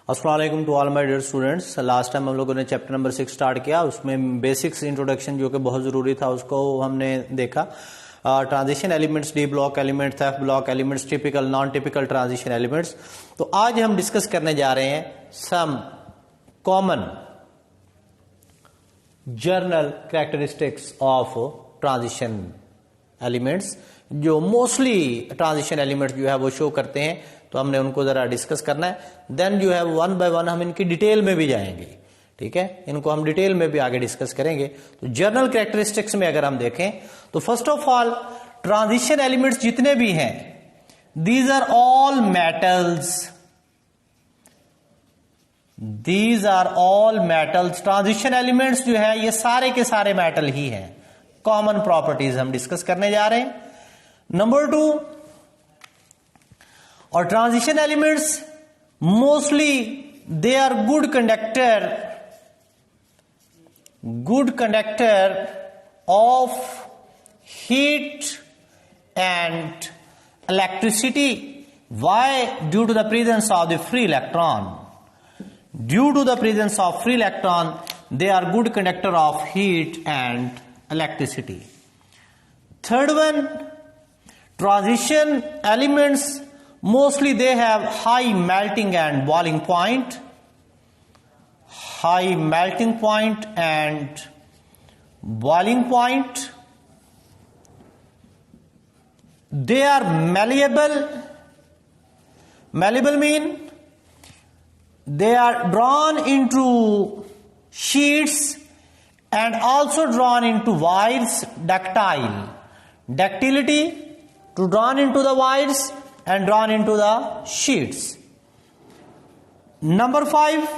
अस्सलाम वालेकुम to all my dear students. Last time हम लोगों ने चैप्टर नंबर 6 स्टार्ट किया, उसमें बेसिक्स इंट्रोडक्शन जो कि बहुत ज़रूरी था उसको हमने देखा। Transition elements, D block elements, F block elements, typical non typical transition elements. तो आज हम डिस्कस करने जा रहे हैं some common general characteristics of transition elements, जो मोस्टली ट्रांजिशन एलिमेंट्स जो है वो शो करते हैं। तो हमने उनको जरा डिस्कस करना है। देन जो है वन बाय वन हम इनकी डिटेल में भी जाएंगे, ठीक है, इनको हम डिटेल में भी आगे डिस्कस करेंगे। तो जर्नल कैरेक्टरिस्टिक्स में अगर हम देखें तो first of all transition elements जितने भी हैं, these are all metals, these are all metals. Transition elements जो है ये सारे के सारे मेटल ही हैं। कॉमन प्रॉपर्टीज हम डिस्कस करने जा रहे हैं। नंबर 2, और transition elements mostly they are good conductor of heat and electricity. Why? Due to the presence of the free electron. Due to the presence of free electron, they are good conductor of heat and electricity. Third one, transition elements mostly they have high melting and boiling point. High melting point and boiling point. They are malleable. Malleable mean they are drawn into sheets and also drawn into wires. Ductile. Ductility, to drawn into the wires and drawn into the sheets. Number 5,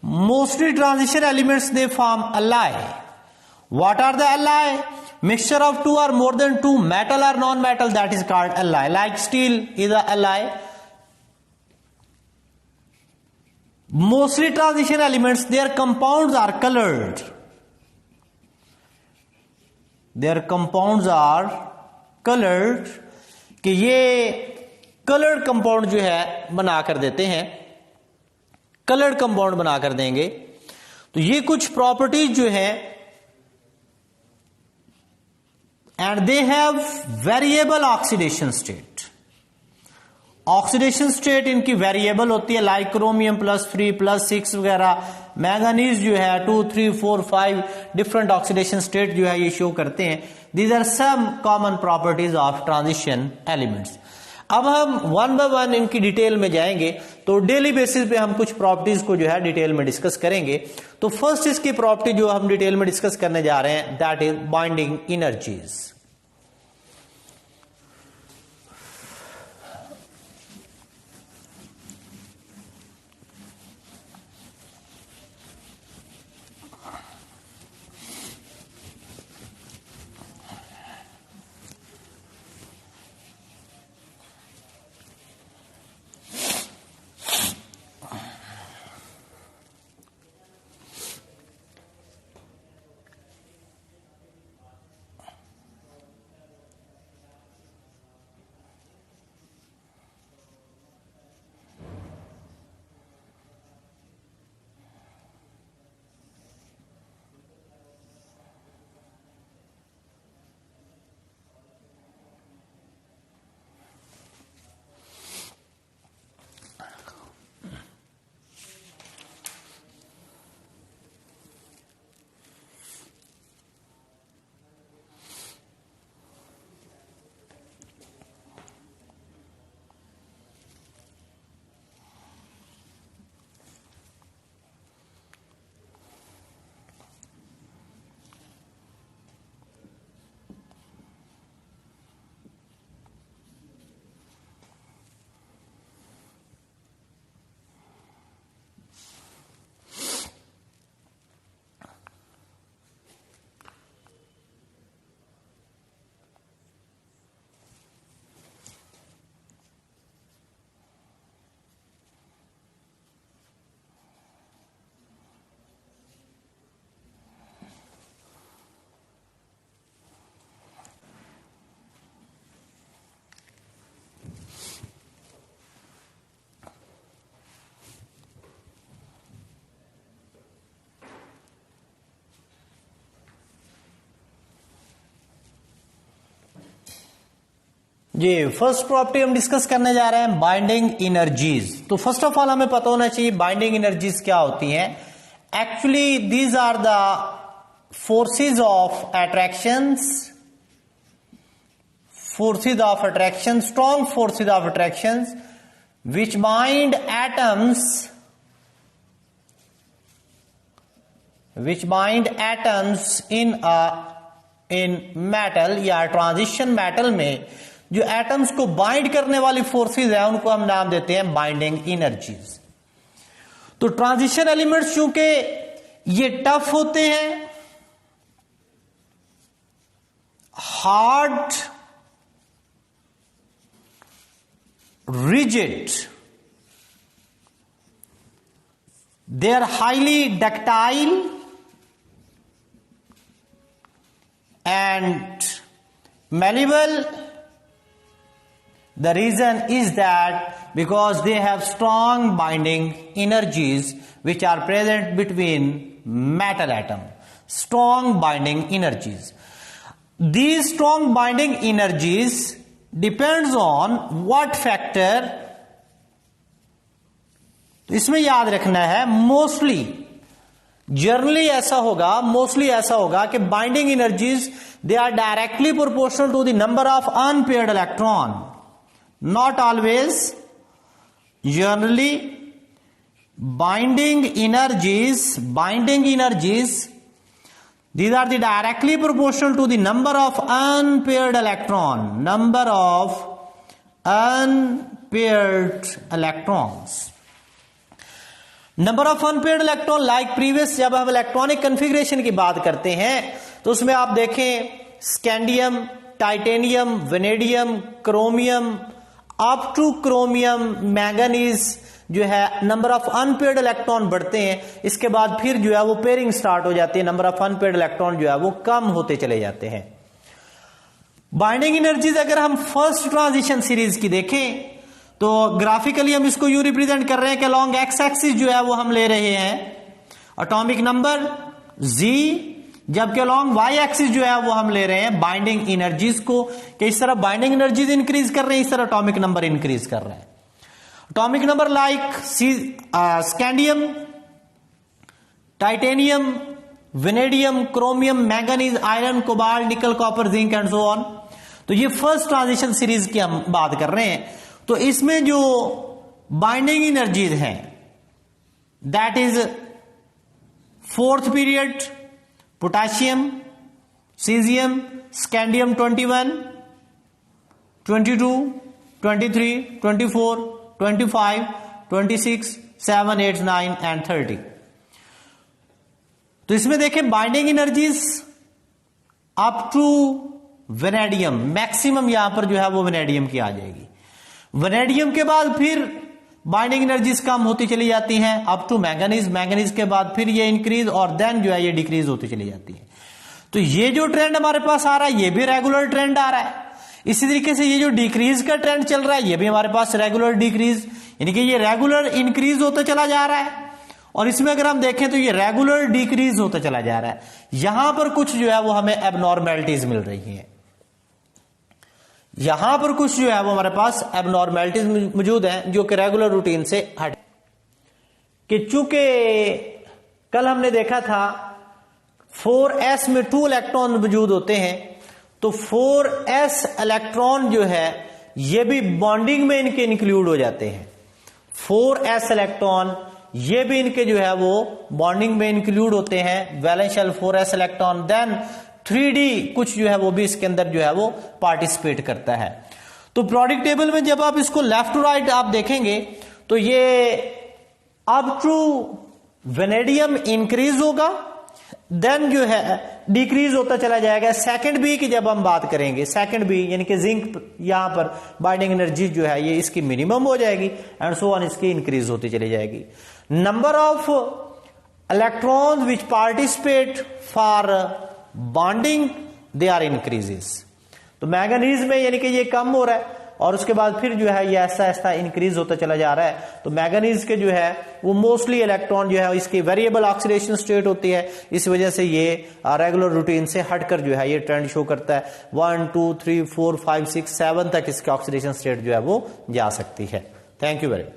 mostly transition elements they form alloy. What are the alloy? Mixture of two or more than two metal or non-metal, that is called alloy. Like steel is a alloy. Mostly transition elements, their compounds are colored. Their compounds are colored, कि ये colored compound जो है बना कर देते हैं, colored compound बना कर देंगे। तो ये कुछ properties जो है, and they have variable oxidation state. Oxidation state इनकी वेरिएबल होती है, लाइक क्रोमियम +3 +6 वगैरह। मैंगनीज जो है 2 3 4 5 डिफरेंट ऑक्सीडेशन स्टेट जो है ये शो करते हैं। These are some common properties of transition elements. अब हम वन बाय वन इनकी डिटेल में जाएंगे। तो डेली बेसिस पे हम कुछ प्रॉपर्टीज को जो है डिटेल में डिस्कस करेंगे। तो फर्स्ट इसकी प्रॉपर्टी जो हम डिटेल में डिस्कस करने जा रहे हैं, दैट इज बाइंडिंग एनर्जीज। जी फर्स्ट प्रॉपर्टी हम डिस्कस करने जा रहे हैं बाइंडिंग एनर्जीज। तो फर्स्ट ऑफ ऑल हमें पता होना चाहिए बाइंडिंग एनर्जीज क्या होती हैं। Actually these are the forces of attractions, forces of attraction, strong forces of attractions which bind atoms in metal या ट्रांजिशन मेटल में जो एटम्स को बाइंड करने वाली फोर्सेज है उनको हम नाम देते हैं बाइंडिंग एनर्जीज। तो ट्रांजिशन एलिमेंट्स चूंकि ये टफ होते हैं, hard, rigid, they are highly ductile and malleable. The reason is that because they have strong binding energies which are present between metal atom. Strong binding energies. These strong binding energies depends on what factor. तो इसमें याद रखना है mostly mostly ऐसा होगा कि binding energies they are directly proportional to the number of unpaired electron, not always. Generally binding energies these are the directly proportional to the number of unpaired electron, number of unpaired electrons. Number of unpaired electron like previous जब हम electronic configuration की बात करते हैं तो उसमें आप देखें scandium, titanium, vanadium, chromium up two chromium, manganese जो है नंबर ऑफ अनपेयर्ड इलेक्ट्रॉन बढ़ते हैं। इसके बाद फिर जो है वो पेयरिंग स्टार्ट हो जाती है, नंबर ऑफ अनपेयर्ड इलेक्ट्रॉन जो है वो कम होते चले जाते हैं। बाइंडिंग एनर्जीज अगर हम फर्स्ट ट्रांजिशन सीरीज की देखें तो ग्राफिकली हम इसको यूं रिप्रेजेंट कर रहे हैं कि लॉन्ग एक्स एक्सिस जो है वो हम ले रहे हैं एटॉमिक नंबर जी, जबकि लॉन्ग वाई एक्सिस जो है वो हम ले रहे हैं बाइंडिंग एनर्जीज को, कि इस तरह बाइंडिंग एनर्जीज इंक्रीज कर रहे हैं, इस तरह एटॉमिक नंबर इंक्रीज कर रहे हैं। Atomic number like scandium, titanium, vanadium, chromium, manganese, iron, cobalt, nickel, copper, zinc and so on। तो ये फर्स्ट ट्रांजिशन सीरीज की हम बात कर रहे हैं। तो इसमें जो बाइंडिंग एनर्जीज हैं that is fourth period potassium, caesium, scandium 21, 22, 23, 24, 25, 26, 7, 8, 9 and 30। तो इसमें देखें binding energies up to vanadium, maximum यहां पर जो है वो वेनेडियम की आ जाएगी। वेनेडियम के बाद फिर बाइंडिंग एनर्जीज कम होती चली जाती हैं अप टू मैंगनीज, मैंगनीज के बाद फिर ये इंक्रीज और देन जो है ये डिक्रीज होती चली जाती है। तो ये जो ट्रेंड हमारे पास आ रहा है ये भी रेगुलर ट्रेंड आ रहा है। इसी तरीके से ये जो डिक्रीज का ट्रेंड चल रहा है ये भी हमारे पास रेगुलर डिक्रीज, यानी कि ये रेगुलर इंक्रीज होता चला जा रहा है। और इसमें अगर हम देखें तो ये रेगुलर डिक्रीज होता चला जा रहा है। यहां पर कुछ जो है वो हमें एबनॉर्मेलिटीज मिल रही हैं, यहां पर कुछ जो है वो हमारे पास एबनॉर्मेलिटीज मौजूद हैं जो कि रेगुलर रूटीन से हट, कि चूंकि कल हमने देखा था 4s में 2 इलेक्ट्रॉन मौजूद होते हैं, तो 4s इलेक्ट्रॉन जो है ये भी बॉन्डिंग में इनके इंक्लूड हो जाते हैं। 4s इलेक्ट्रॉन ये भी इनके जो है वो बॉन्डिंग में इंक्लूड होते हैं, valence shell 4s electron. Then 3d कुछ जो है वो भी इसके अंदर जो है वो पार्टिसिपेट करता है। तो प्रोडक्ट टेबल में जब आप इसको लेफ्ट टू राइट आप देखेंगे तो ये अप टू वेनेडियम इंक्रीज होगा, देन जो है डिक्रीज होता चला जाएगा। सेकंड बी की जब हम बात करेंगे, सेकंड बी यानी कि जिंक, यहां पर बाइंडिंग एनर्जी जो है ये इसकी मिनिमम हो जाएगी एंड सो ऑन, इसकी इंक्रीज होती चली जाएगी। Number of electrons which participate for bonding they are increases. तो मैंगनीज में यानी कि ये कम हो रहा है, और उसके बाद फिर जो है ये ऐसा ऐसा इंक्रीज होता चला जा रहा है। तो मैंगनीज के जो है वो मोस्टली इलेक्ट्रॉन जो है इसकी वेरिएबल ऑक्सीडेशन स्टेट होती है, इस वजह से ये रेगुलर रूटीन से हटकर जो है ये ट्रेंड शो करता है। 1 2 3 4 5 6 7 तक इसकी ऑक्सीडेशन स्टेट जो है वो जा सकती है। Thank you very much.